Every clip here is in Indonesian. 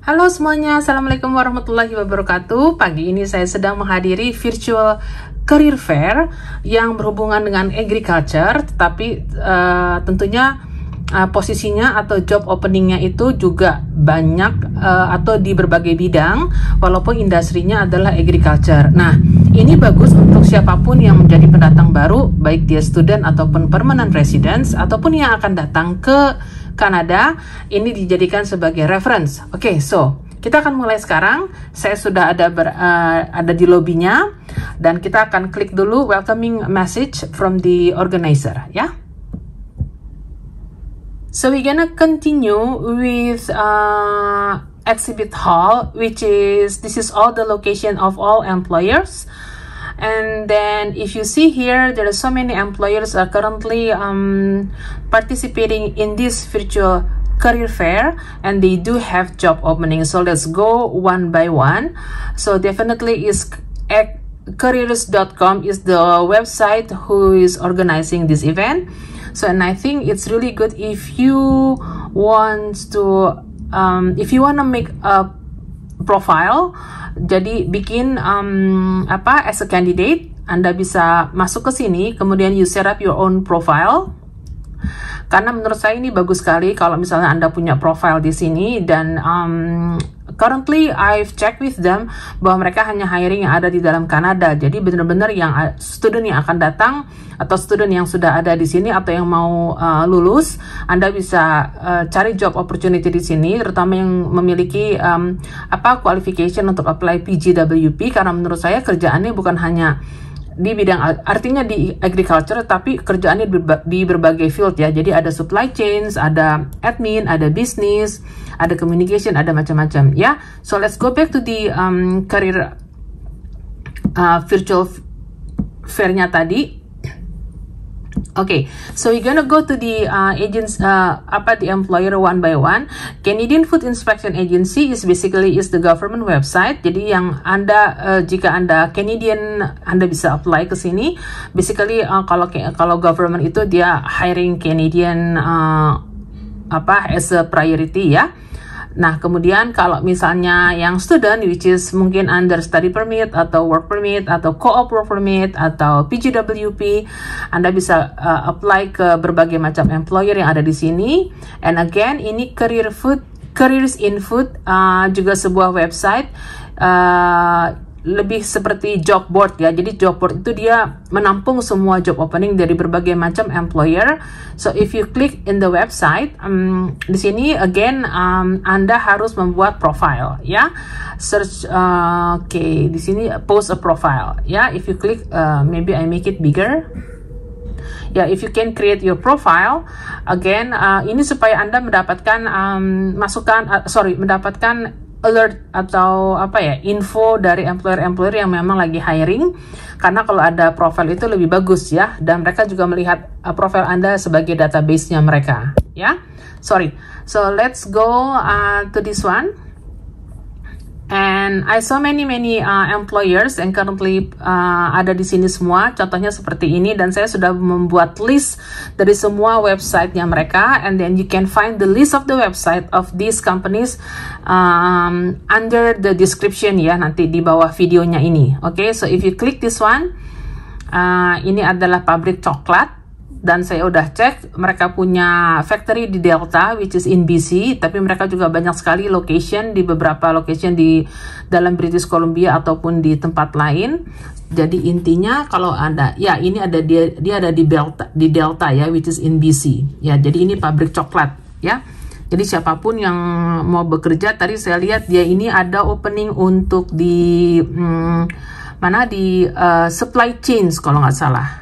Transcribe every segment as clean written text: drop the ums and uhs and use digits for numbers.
Halo semuanya, Assalamualaikum warahmatullahi wabarakatuh. Pagi ini saya sedang menghadiri virtual career fair yang berhubungan dengan agriculture, tetapi tentunya posisinya atau job openingnya itu juga banyak atau di berbagai bidang, walaupun industrinya adalah agriculture. Nah, ini bagus untuk siapapun yang menjadi pendatang baru, baik dia student ataupun permanent residents, ataupun yang akan datang ke Kanada. Ini dijadikan sebagai reference. Oke, so kita akan mulai sekarang. Saya sudah ada di lobbynya, dan kita akan klik dulu welcoming message from the organizer, ya. So we're gonna continue with exhibit hall, which is this is all the location of all employers. And then if you see here, there are so many employers are currently participating in this virtual career fair, and they do have job openings. So let's go one by one. So definitely is careers.com is the website who is organizing this event. So and I think it's really good if you want to make a profile. Jadi bikin as a candidate, Anda bisa masuk ke sini, kemudian you set up your own profile. Karena menurut saya ini bagus sekali kalau misalnya Anda punya profile di sini, dan currently I've checked with them bahwa mereka hanya hiring yang ada di dalam Kanada. Jadi benar-benar yang student yang akan datang atau student yang sudah ada di sini atau yang mau lulus, Anda bisa cari job opportunity di sini, terutama yang memiliki qualification untuk apply PGWP, karena menurut saya kerjaannya bukan hanya di bidang, artinya di agriculture, tapi kerjaannya di berbagai field ya. Jadi ada supply chains, ada admin, ada business, ada communication, ada macam-macam ya. So let's go back to the career virtual fair-nya tadi. Okay, so we're gonna go to the the employer one by one. Canadian Food Inspection Agency is the government website. Jadi yang Anda jika Anda Canadian, Anda bisa apply ke sini. Basically kalau government itu dia hiring Canadian as a priority ya. Nah, kemudian kalau misalnya yang student, which is mungkin under study permit atau work permit atau co-op work permit atau PGWP, Anda bisa apply ke berbagai macam employer yang ada di sini. And again, ini Careers in Food juga sebuah website lebih seperti job board ya. Jadi job board itu dia menampung semua job opening dari berbagai macam employer. So if you click in the website, di sini again Anda harus membuat profile ya. Search di sini post a profile ya. If you click maybe I make it bigger. Ya, if you can create your profile, again ini supaya Anda mendapatkan mendapatkan alert atau info dari employer-employer yang memang lagi hiring. Karena kalau ada profile itu lebih bagus ya, dan mereka juga melihat profile Anda sebagai database-nya mereka ya. So let's go to this one. And I saw many employers and currently ada di sini semua. Contohnya seperti ini, dan saya sudah membuat list dari semua website-nya mereka. And then you can find the list of the website of these companies under the description ya, nanti di bawah videonya ini. Okay, so if you click this one, ini adalah pabrik coklat. Dan saya udah cek, mereka punya factory di Delta, which is in BC, tapi mereka juga banyak sekali location di beberapa location di dalam British Columbia ataupun di tempat lain. Jadi intinya kalau Anda, ya ini ada dia ada di Delta ya, which is in BC. Ya, jadi ini pabrik coklat ya. Jadi siapapun yang mau bekerja, tadi saya lihat dia ini ada opening untuk di supply chains kalau nggak salah.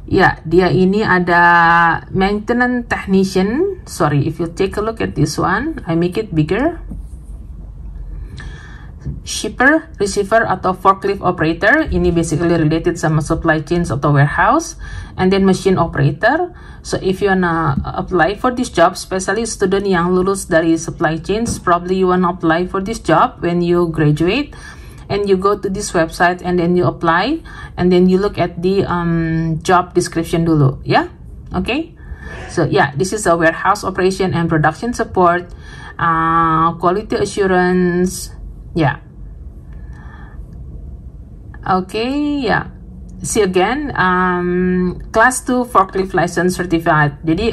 Ya, dia ini ada maintenance technician. Sorry, if you take a look at this one, I make it bigger. Shipper, receiver atau forklift operator, ini basically related sama supply chains atau warehouse. And then machine operator. So if you wanna apply for this job, especially student yang lulus dari supply chains, probably you wanna apply for this job when you graduate. And you go to this website and then you apply, and then you look at the job description dulu ya. Okay, so yeah, this is a warehouse operation and production support. quality assurance, ya. Okay, ya. See again, class 2 forklift license certificate. Jadi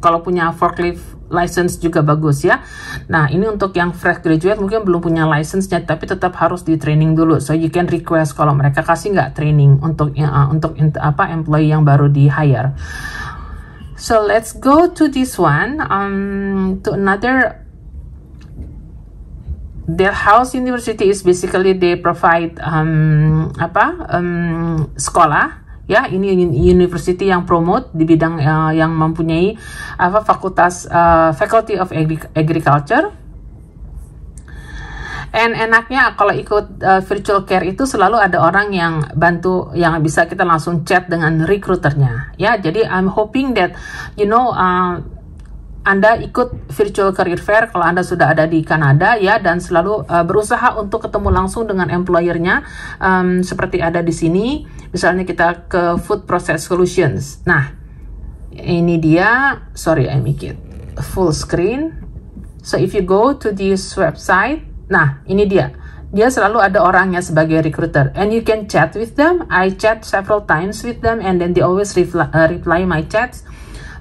kalau punya forklift license juga bagus ya. Nah, ini untuk yang fresh graduate mungkin belum punya license-nya, tapi tetap harus di training dulu. So you can request kalau mereka kasih nggak training untuk employee yang baru di hire. So let's go to this one, to another. Dalhousie University is basically they provide sekolah ya. Ini university yang promote di bidang yang mempunyai fakultas Faculty of Agriculture. And enaknya kalau ikut virtual care itu selalu ada orang yang bantu, yang bisa kita langsung chat dengan recruiternya ya. Jadi I'm hoping that Anda ikut virtual career fair kalau Anda sudah ada di Kanada ya, dan selalu berusaha untuk ketemu langsung dengan employer-nya, seperti ada di sini. Misalnya kita ke Food Process Solutions. Nah, ini dia. Sorry, I make it full screen. So if you go to this website, nah ini dia. Dia selalu ada orangnya sebagai recruiter, and you can chat with them. I chat several times with them, and then they always reply my chats.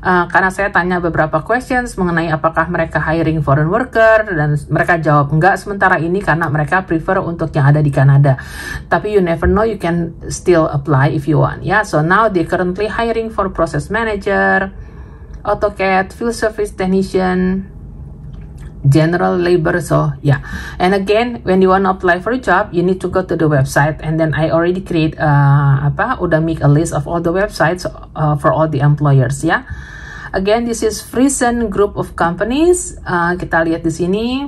Karena saya tanya beberapa questions mengenai apakah mereka hiring foreign worker, dan mereka jawab enggak sementara ini karena mereka prefer untuk yang ada di Kanada. Tapi you never know, you can still apply if you want ya. So now they currently hiring for process manager, AutoCAD, field service technician, general labor. So yeah, and again when you want to apply for a job, you need to go to the website, and then I already create udah make a list of all the websites for all the employers ya. Again, this is Friesen Group of Companies. Kita lihat di sini.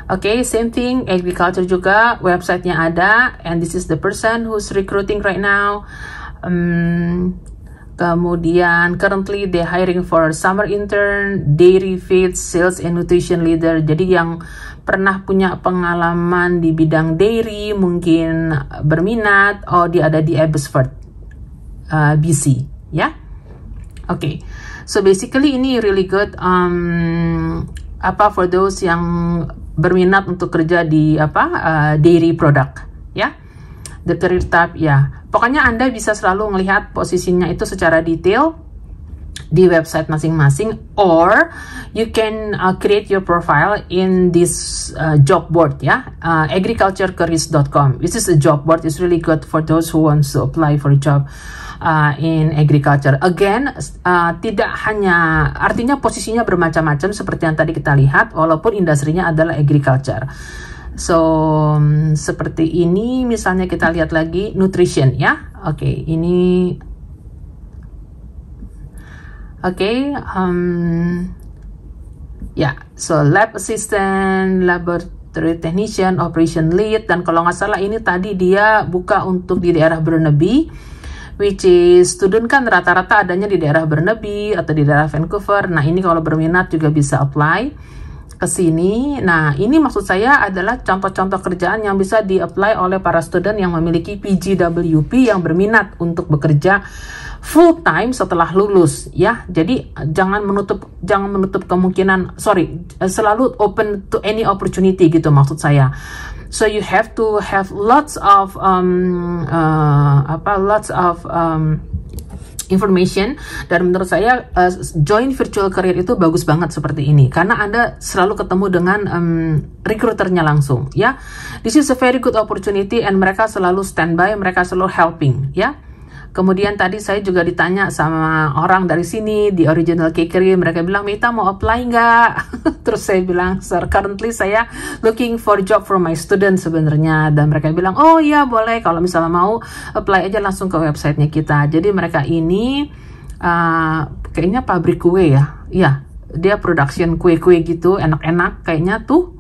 Okay, same thing, agriculture juga, websitenya ada, and this is the person who's recruiting right now. Kemudian currently they hiring for summer intern, dairy feed, sales and nutrition leader. Jadi yang pernah punya pengalaman di bidang dairy, mungkin berminat, dia ada di Abbotsford, BC ya. Okay, so basically ini really good for those yang berminat untuk kerja di dairy product ya. The career tab ya. Pokoknya Anda bisa selalu melihat posisinya itu secara detail di website masing-masing, or you can create your profile in this job board ya, agriculturecareers.com. This is a job board. It's really good for those who wants to apply for a job in agriculture. Again, tidak hanya, artinya posisinya bermacam-macam seperti yang tadi kita lihat, walaupun industrinya adalah agriculture. So seperti ini, misalnya kita lihat lagi nutrition ya. Oke, ini so lab assistant, laboratory technician, operation lead, dan kalau nggak salah ini tadi dia buka untuk di daerah Burnaby, which is student kan rata-rata adanya di daerah Burnaby atau di daerah Vancouver. Nah, ini kalau berminat juga bisa apply ke sini. Nah, ini maksud saya adalah contoh-contoh kerjaan yang bisa di-apply oleh para student yang memiliki PGWP yang berminat untuk bekerja full time setelah lulus ya. Jadi jangan menutup kemungkinan, selalu open to any opportunity gitu maksud saya. So you have to have lots of information, dan menurut saya join virtual career itu bagus banget seperti ini karena Anda selalu ketemu dengan recruiternya langsung ya. This is a very good opportunity, and mereka selalu standby, mereka selalu helping ya. Kemudian tadi saya juga ditanya sama orang dari sini di Original Cakery, mereka bilang, Mita mau apply nggak? Terus saya bilang, sir, currently saya looking for job for my student sebenarnya, dan mereka bilang, oh iya boleh, kalau misalnya mau apply aja langsung ke websitenya kita. Jadi mereka ini kayaknya pabrik kue ya, iya, dia production kue-kue gitu, enak-enak kayaknya tuh.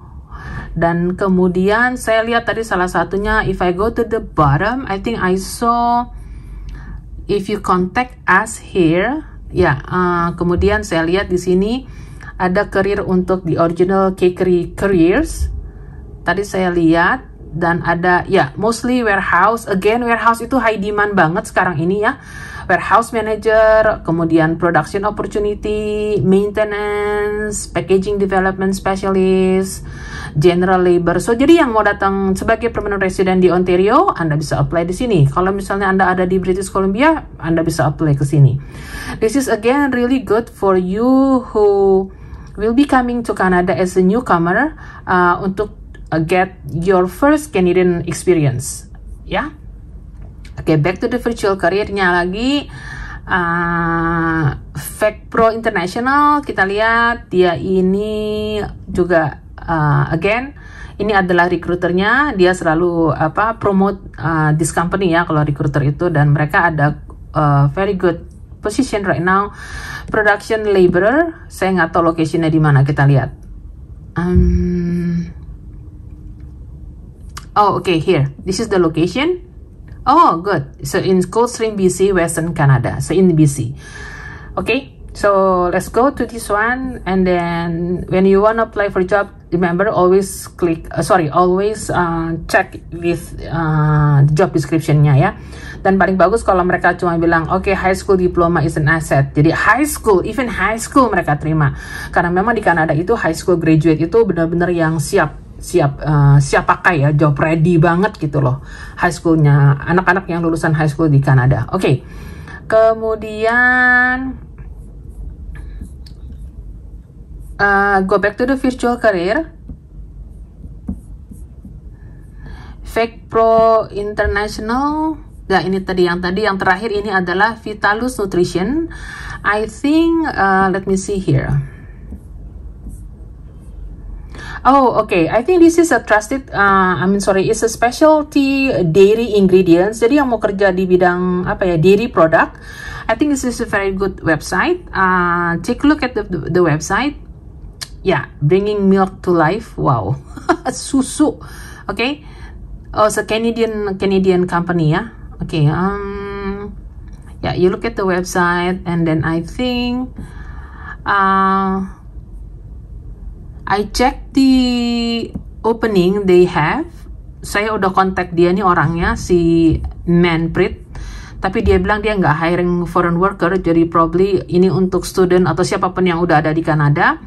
Dan kemudian saya lihat tadi salah satunya, if I go to the bottom, I think I saw if you contact us here, ya. Kemudian saya lihat di sini ada career untuk the Original Cakery Careers. Tadi saya lihat, dan ada ya mostly warehouse. Again, warehouse itu high demand banget sekarang ini ya. warehouse manager, kemudian production opportunity, maintenance, packaging development specialist, general labor. So jadi yang mau datang sebagai permanent resident di Ontario, Anda bisa apply di sini. Kalau misalnya Anda ada di British Columbia, Anda bisa apply ke sini. This is again really good for you who will be coming to Canada as a newcomer, untuk get your first Canadian experience, ya. Oke, back to the virtual career-nya lagi. Fact Pro International, kita lihat dia ini juga again, ini adalah recruiternya. Dia selalu promote this company ya, kalau recruiter itu, dan mereka ada very good position right now. Production laborer, saya nggak tahu location-nya di mana, kita lihat. Oh, okay, here. This is the location. Oh, good. So in Coldstream, BC, Western Canada. So in BC. Okay, so let's go to this one. And then when you want to apply for job, remember always check with job description-nya ya. Dan paling bagus kalau mereka cuma bilang, okay, high school diploma is an asset. Jadi even high school mereka terima. Karena memang di Kanada itu high school graduate itu benar-benar yang siap pakai ya, job ready banget gitu loh, high schoolnya, anak-anak yang lulusan high school di Kanada. Oke. Kemudian go back to the virtual career. Fact Pro International. Ya, ini yang terakhir ini adalah Vitalus Nutrition. I think let me see here. Oh, okay. I think this is a trusted, it's a specialty dairy ingredients. Jadi yang mau kerja di bidang dairy product, I think this is a very good website. Take a look at the website. Yeah, bringing milk to life. Wow, susu. Okay. Oh, it's a Canadian company ya. Okay. Yeah, you look at the website, and then I think, I check the opening they have. Saya udah kontak dia nih orangnya, si Manpreet. Tapi dia bilang dia nggak hiring foreign worker, jadi probably ini untuk student atau siapapun yang udah ada di Kanada.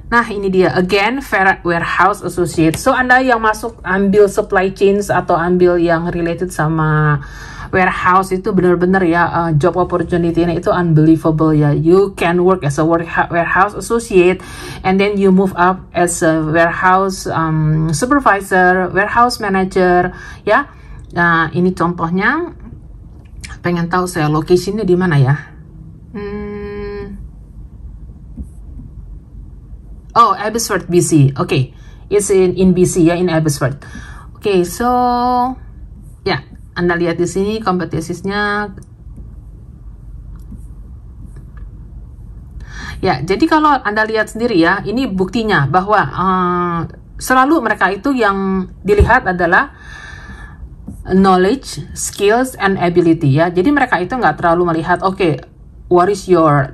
Nah, ini dia, again, warehouse associate. So, Anda yang masuk ambil supply chains atau ambil yang related sama warehouse itu benar-benar ya, job opportunity-nya itu unbelievable ya. You can work as a warehouse associate, and then you move up as a warehouse supervisor, warehouse manager ya. Nah, ini contohnya. Pengen tahu saya location-nya di mana ya? Oh, Abbotsford, BC. Okay, it's in BC ya, in Abbotsford. Okay, so ya, Anda lihat di sini kompetisinya. Ya, jadi kalau Anda lihat sendiri ya, ini buktinya bahwa selalu mereka itu yang dilihat adalah knowledge, skills, and ability ya. Jadi mereka itu nggak terlalu melihat, okay, what is your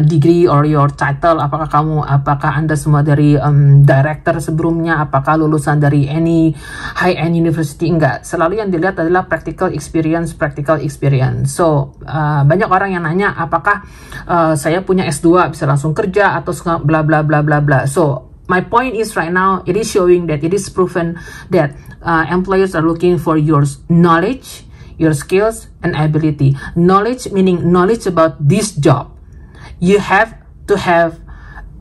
degree or your title, apakah Anda semua dari director sebelumnya, apakah lulusan dari any high-end university, enggak. Selalu yang dilihat adalah practical experience. So, banyak orang yang nanya, apakah saya punya S2 bisa langsung kerja atau bla bla bla bla bla. So, my point is right now, it is showing that it is proven that employers are looking for your knowledge, your skills, and ability. Knowledge meaning knowledge about this job. You have to have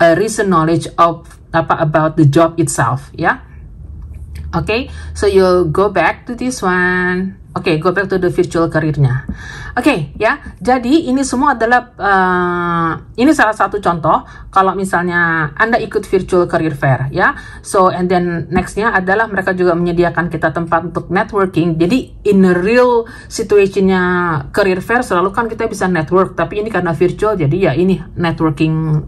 a recent knowledge of about the job itself, ya. Okay, so you go back to this one. Okay, go back to the virtual career-nya. Okay, ya. Jadi ini semua adalah ini salah satu contoh kalau misalnya Anda ikut virtual career fair, ya. So and then next-nya adalah mereka juga menyediakan kita tempat untuk networking. Jadi in a real situation-nya career fair selalu kan kita bisa network, tapi ini karena virtual jadi ya ini networking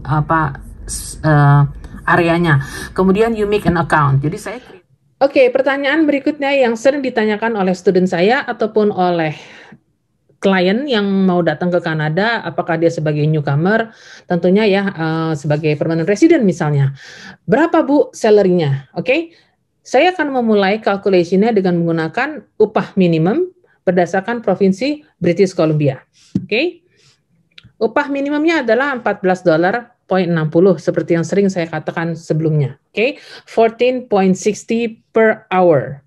areanya. Kemudian you make an account. Jadi saya Oke, pertanyaan berikutnya yang sering ditanyakan oleh student saya ataupun oleh klien yang mau datang ke Kanada, apakah dia sebagai newcomer, tentunya ya sebagai permanent resident misalnya. Berapa Bu salary-nya? Oke, saya akan memulai calculation-nya dengan menggunakan upah minimum berdasarkan provinsi British Columbia. Oke. Upah minimumnya adalah $14.60 seperti yang sering saya katakan sebelumnya. Oke. 14.60 per hour.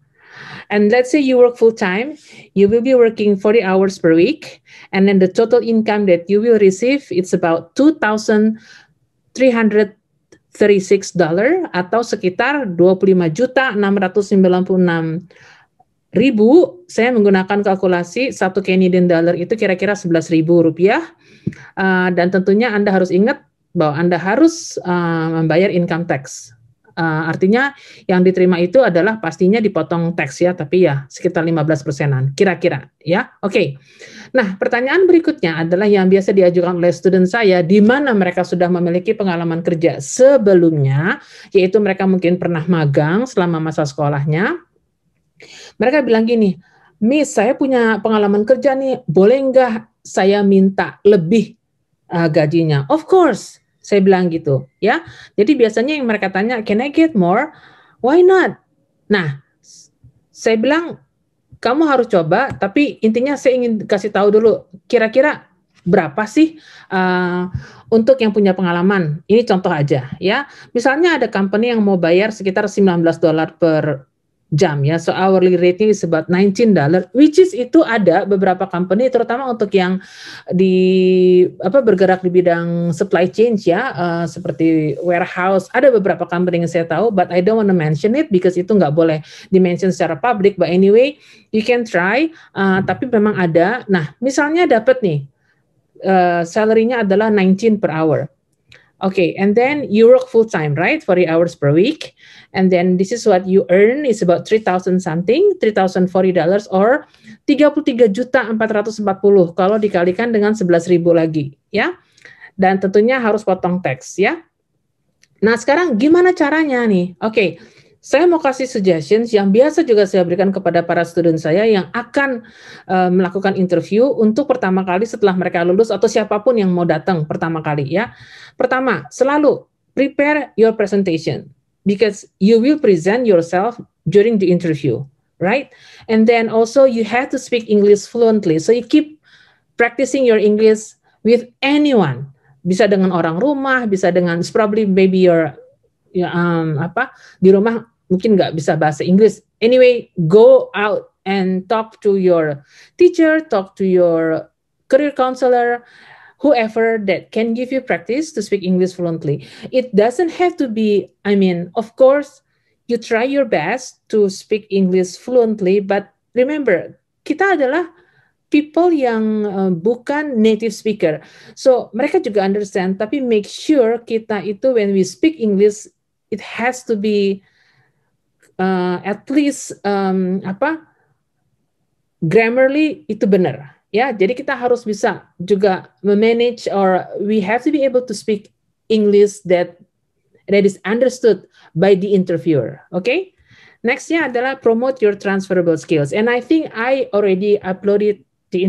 And let's say you work full time, you will be working 40 hours per week, and then the total income that you will receive it's about $2,336 atau sekitar 25.696.000. Saya menggunakan kalkulasi 1 Canadian dollar itu kira-kira 11.000 rupiah. Dan tentunya Anda harus ingat bahwa Anda harus membayar income tax. Artinya yang diterima itu adalah pastinya dipotong tax ya, tapi ya sekitar 15%-an kira-kira ya. Oke. Nah, pertanyaan berikutnya adalah yang biasa diajukan oleh student saya di mana mereka sudah memiliki pengalaman kerja sebelumnya, yaitu mereka mungkin pernah magang selama masa sekolahnya. Mereka bilang gini, "Miss, saya punya pengalaman kerja nih, boleh nggak saya minta lebih gajinya?" Of course. Saya bilang gitu, ya. Jadi biasanya yang mereka tanya, "Can I get more?" Why not? Nah, saya bilang, kamu harus coba, tapi intinya saya ingin kasih tahu dulu, kira-kira berapa sih untuk yang punya pengalaman? Ini contoh aja, ya. Misalnya ada company yang mau bayar sekitar $19 per jam ya, so hourly rate-nya is about $19, which is itu ada beberapa company terutama untuk yang bergerak di bidang supply chain ya, seperti warehouse, ada beberapa company yang saya tahu, but I don't want to mention it because itu nggak boleh di-mention secara public, but anyway, you can try, tapi memang ada. Nah, misalnya dapat nih, salary-nya adalah 19 per hour. Okay, and then you work full time, right? 40 hours per week. And then this is what you earn is about 3,000 something, $3,040 or 33.440 kalau dikalikan dengan 11.000 lagi, ya. Dan tentunya harus potong tax, ya. Nah, sekarang gimana caranya nih? Oke. Saya mau kasih suggestions yang biasa juga saya berikan kepada para student saya yang akan melakukan interview untuk pertama kali setelah mereka lulus atau siapapun yang mau datang pertama kali ya. Pertama, selalu prepare your presentation because you will present yourself during the interview, right? And then also you have to speak English fluently. So you keep practicing your English with anyone. Bisa dengan orang rumah, bisa dengan probably maybe your di rumah mungkin nggak bisa bahasa Inggris. Anyway, go out and talk to your teacher, talk to your career counselor, whoever that can give you practice to speak English fluently. It doesn't have to be, of course, you try your best to speak English fluently, but remember, kita adalah people yang bukan native speaker. So, mereka juga understand, tapi make sure kita itu when we speak English, it has to be at least grammarly itu benar ya. Jadi kita harus bisa juga manage or we have to be able to speak English that is understood by the interviewer. Okay? Nextnya adalah promote your transferable skills. And I think I already uploaded the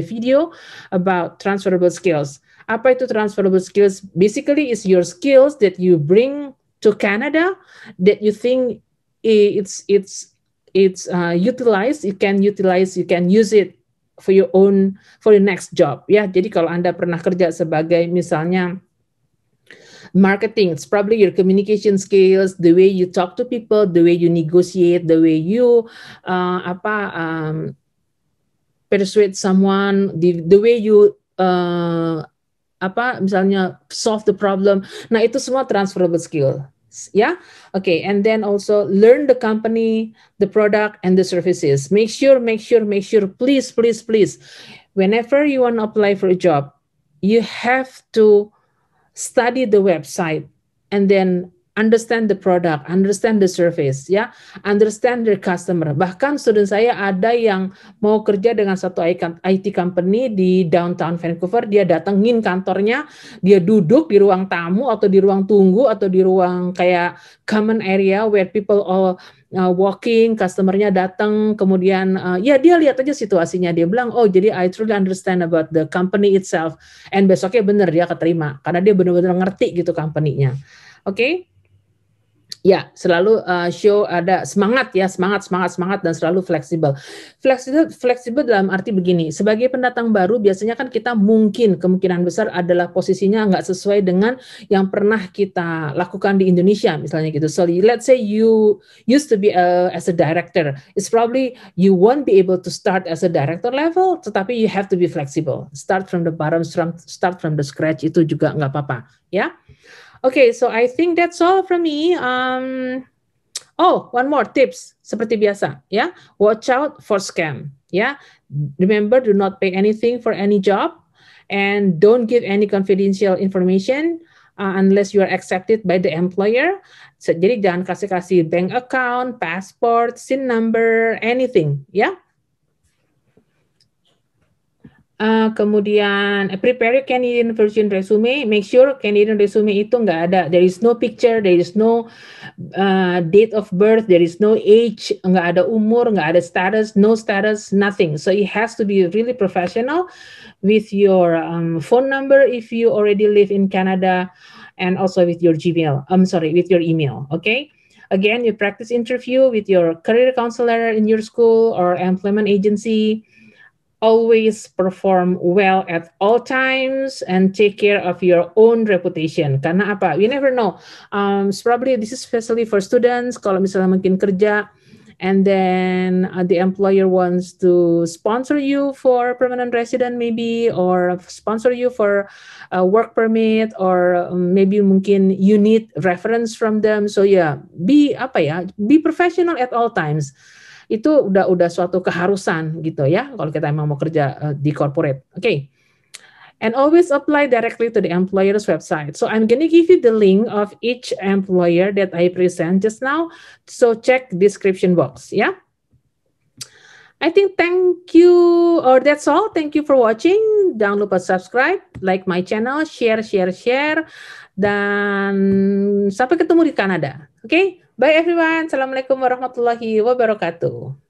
video about transferable skills. Apa itu transferable skills? Basically is your skills that you bring to Canada that you think it's utilized, you can use it for your next job ya. Jadi kalau Anda pernah kerja sebagai misalnya marketing, it's probably your communication skills, the way you talk to people, the way you negotiate, the way you persuade someone, the way you misalnya solve the problem. Nah, itu semua transferable skill. Ya, okay. And then also learn the company, the product, and the services. Make sure, please. Whenever you want to apply for a job, you have to study the website and then understand the product, understand the service, ya, understand their customer. Bahkan student saya ada yang mau kerja dengan satu IT company di downtown Vancouver, dia datengin kantornya, dia duduk di ruang tamu atau di ruang tunggu atau di ruang kayak common area where people all walking, customernya datang, kemudian ya dia lihat aja situasinya, dia bilang, oh jadi I truly understand about the company itself, and besoknya bener dia keterima karena dia benar-benar ngerti gitu company-nya. Oke. Ya, selalu show ada semangat ya, semangat dan selalu fleksibel. Fleksibel dalam arti begini, sebagai pendatang baru biasanya kan kita mungkin kemungkinan besar adalah posisinya nggak sesuai dengan yang pernah kita lakukan di Indonesia misalnya gitu. So let's say you used to be as a director, it's probably you won't be able to start as a director level, tetapi you have to be flexible. Start from the bottom, start from the scratch itu juga nggak apa-apa ya. Okay, so I think that's all from me. Oh, one more tips seperti biasa ya. Watch out for scam ya. Remember, do not pay anything for any job and don't give any confidential information unless you are accepted by the employer. So, jadi jangan kasih bank account, passport, SIN number, anything ya. Kemudian prepare your Canadian version resume. Make sure Canadian resume itu nggak ada. There is no picture, there is no date of birth, there is no age, nggak ada umur, nggak ada status, no status, nothing. So it has to be really professional with your phone number if you already live in Canada, and also with your Gmail. With your email. Okay. Again, you practice interview with your career counselor in your school or employment agency. Always perform well at all times and take care of your own reputation. Karena apa? You never know. Probably this is especially for students. Kalau misalnya mungkin kerja, and then the employer wants to sponsor you for permanent resident maybe, or sponsor you for a work permit, or maybe mungkin you need reference from them. So yeah, be professional at all times. Itu udah suatu keharusan gitu ya kalau kita emang mau kerja di corporate. Okay. And always apply directly to the employer's website. So I'm going to give you the link of each employer that I present just now. So check description box, yeah? I think thank you, or that's all. Thank you for watching. Jangan lupa subscribe, like my channel, share. Dan sampai ketemu di Kanada. Okay? Bye everyone. Assalamualaikum warahmatullahi wabarakatuh.